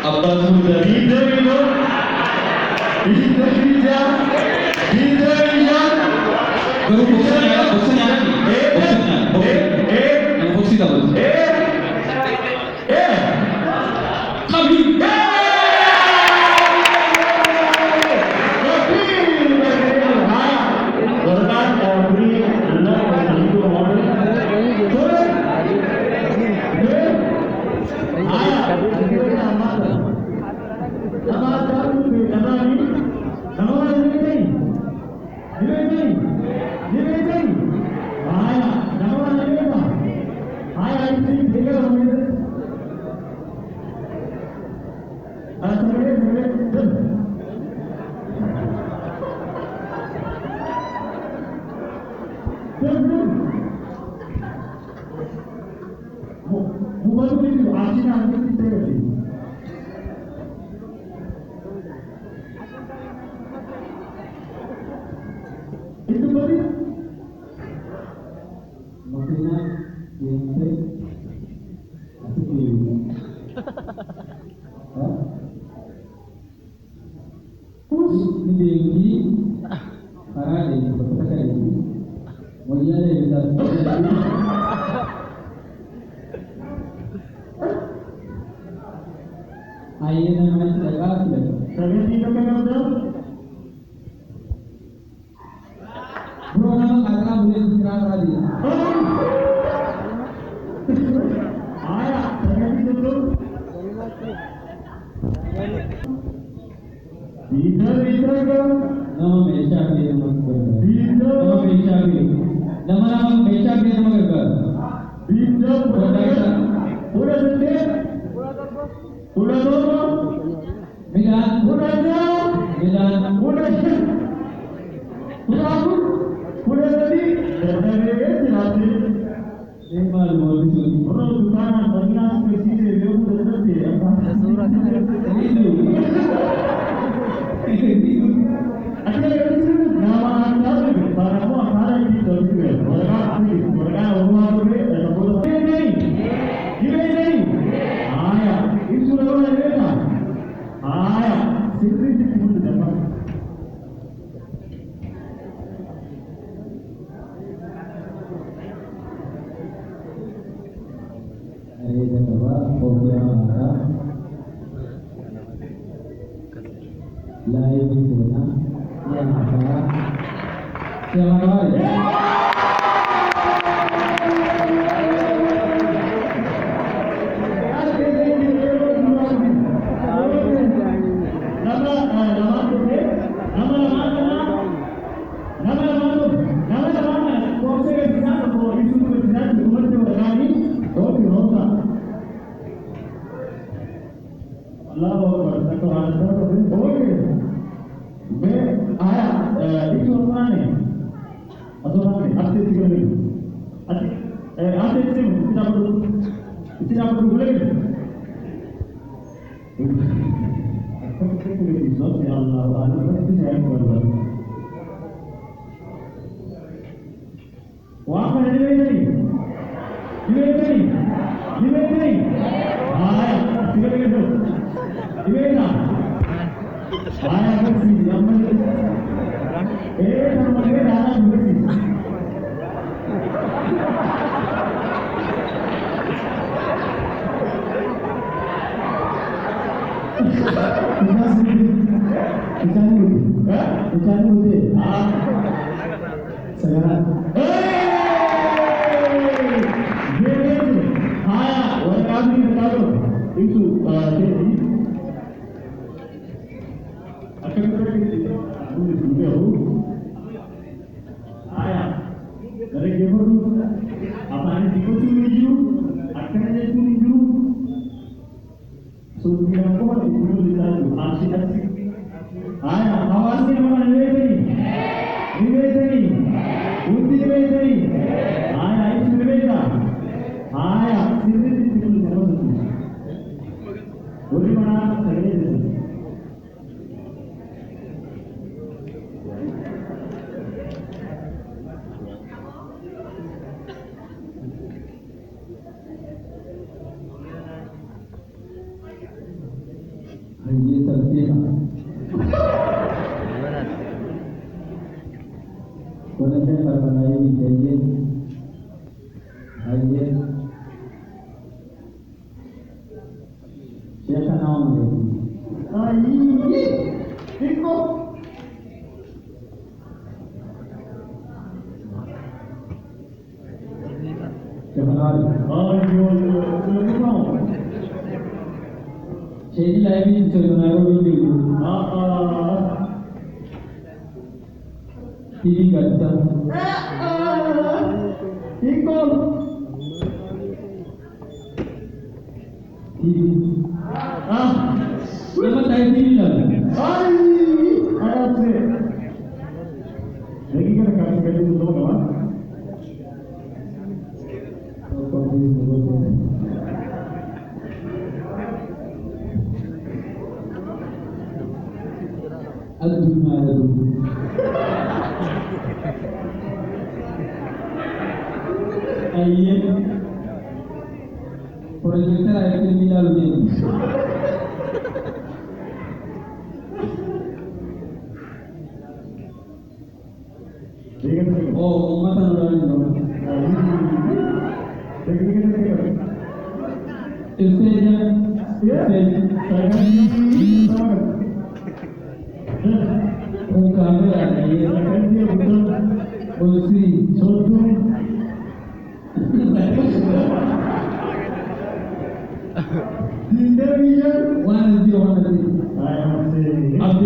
Abbas burada. Baru boxnya yang boxing tahu. Kami. Itu beri maksudnya yang saya terus menjadi para di beberapa ini mulia yang ayat namanya sedekah saya tidak mengenal. Bro, nama kata boleh istirahat tadi. Ayah, saya itu. Tidak kan? Nama beca dia nama kerja. Nama beca dia. Nama beca dia nama kerja. Tidak. Pura sendiri. Pura dulu. Milan. Pura jauh. Milan. Pura jauh. Pura aku. Pura tadi. Dari nanti. Emang mau disini. Orang dukaan banyak spesies dia pun ada dia. Surat itu. Ada yang nama anda para mau para ini terus mereka rumah tu ini ayah itu sudah ada ayah secret itu dapat ada dapat program ada live itu yang apa yang apa ये चलते हैं कोने पर बनाई जाइए आइए शेख का नाम है आइए देखो Jadi lagi sebenarnya dulu. TV kata. Ikut. TV. Nama saya TV lah. Ada sih. Lagi kan kami kerja tu apa? Aye, proyeknya ayat ini lalu ni. Oh, mata orang ni. Istilahnya, kami ada polisi, sotu. Ab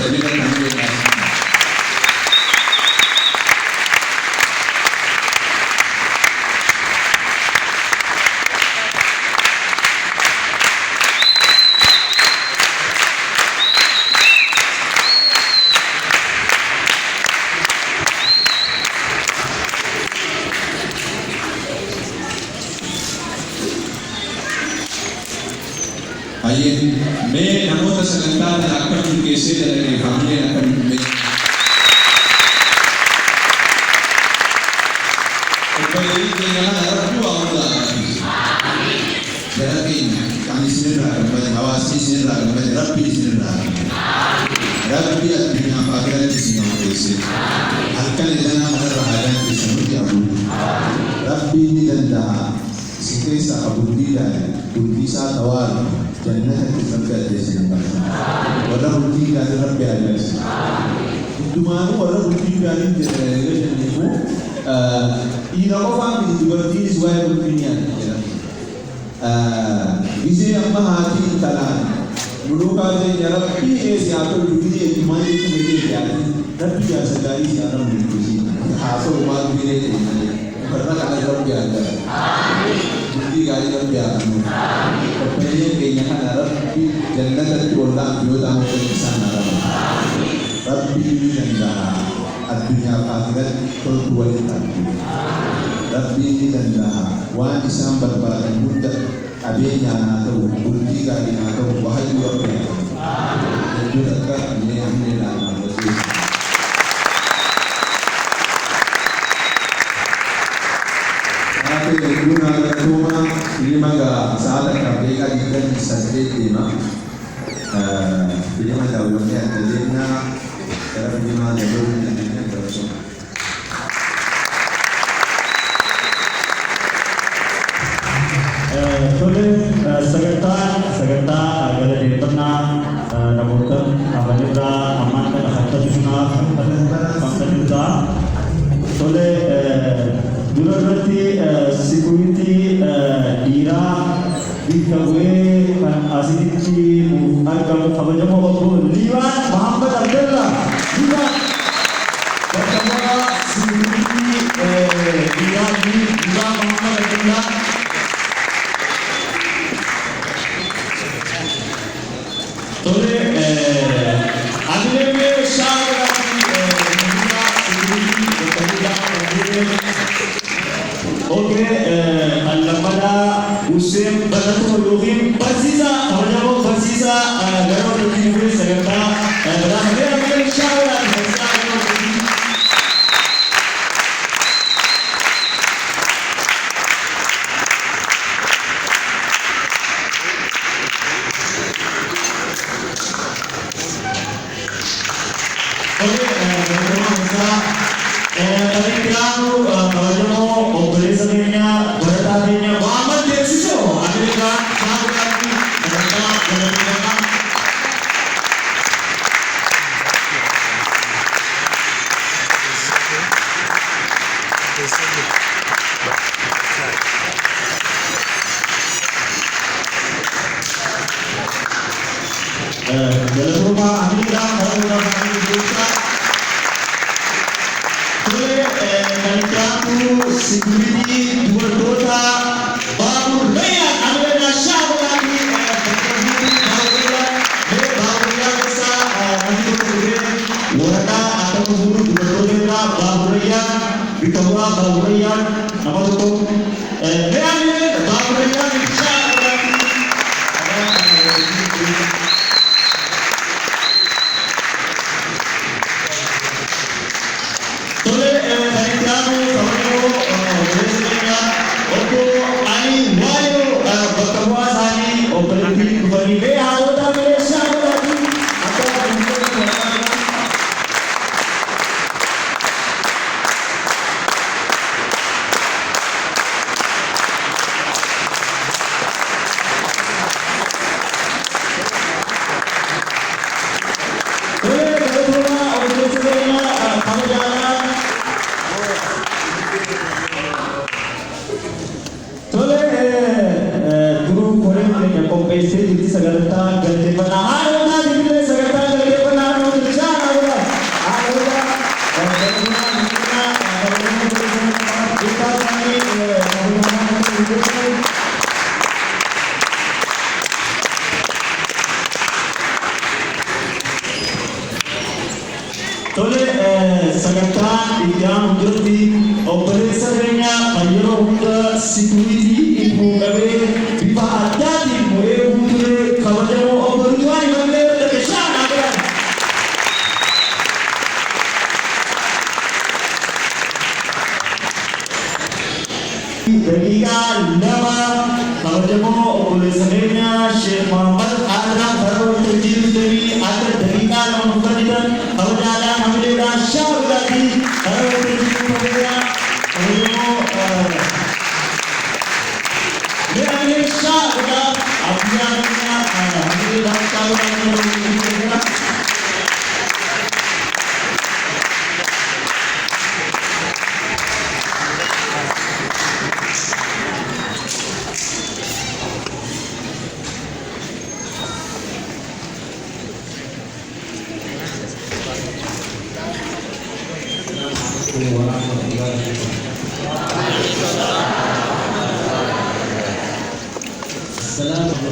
देखो मैं namoota sagantaan akka milkeessee dalagee familiin akka milmee obboleeyyiin keenya kana rakkoo haamulaa jara keenya kan isinirraa gammade hawaasni isinirraa gammade rabbi isinirraa rabbi addunyaa fi akhiratti isin gammadeesse halkan idanaa kanarra haadaan keessa nuti abudu rabbi ni danda'a isin keessaa abuddiidhaan guddisaa tawaalu جنة تفكر جسنا ولا بدي كان ربي على Hundumaanuu warra bultii gaariin jedhaniifu dhiira qofaan miti dubartiinis waa'ee bultii ni jedhamti. Gisee amma haati intalaan muluukaa ta'e rabbii eessi haa ta'u durii eegumaan jechuun eegee yaadni rabbi jaarsa gaarii si haa ta'u jechuusi haasa'u waan biree ta'e malee karra kana rabbi haa ta'u. Bultii gaarii rabbi haa ta'u. Qopheeyyen keenya kana rabbi jannatatti ollaan yoo ta'an isaan haa ta'u. Rabbi ni danda'a addunyaa faatiratti toltu waliin taatu. Rabbi ni danda'a waan isaan barbaadan hunda qabeenyaan haa ta'u bultii gaarii haa ta'u bahayyuu rabbi haa ta'u. Jechuun akka mee hamlee laamaa barsiisa. Ate hedduun haala tuuma ilma saala kabbeeqaa digdamii saddeet deema. Ilma daawwannee adda deemnaa gara ilmaa dabaluu dandeenya dabarsuu. Tole sagantaa galateeffannaa namoota amanirraa ammaan kana hattatuunaaf fakkaatuudha. Tole dura irratti sikuritii dhiiraa bakka bu'ee kan asitti argamu kabajamoo obbo Liibaan Mahammad Abdallah. Liibaan bakka bu'aa sikuritii dhiiraa Liibaan Mahammad Abdallah. Tole adeemee shaakalaatti Oke, lampada Hussein Batato yookiin barsiisa kabajamoo barsiisa garuu yookiin bu'ee sagantaa raafamee raafamee shaakalaatti barsiisaa عليكم ورحمة الله وبركاته. السلام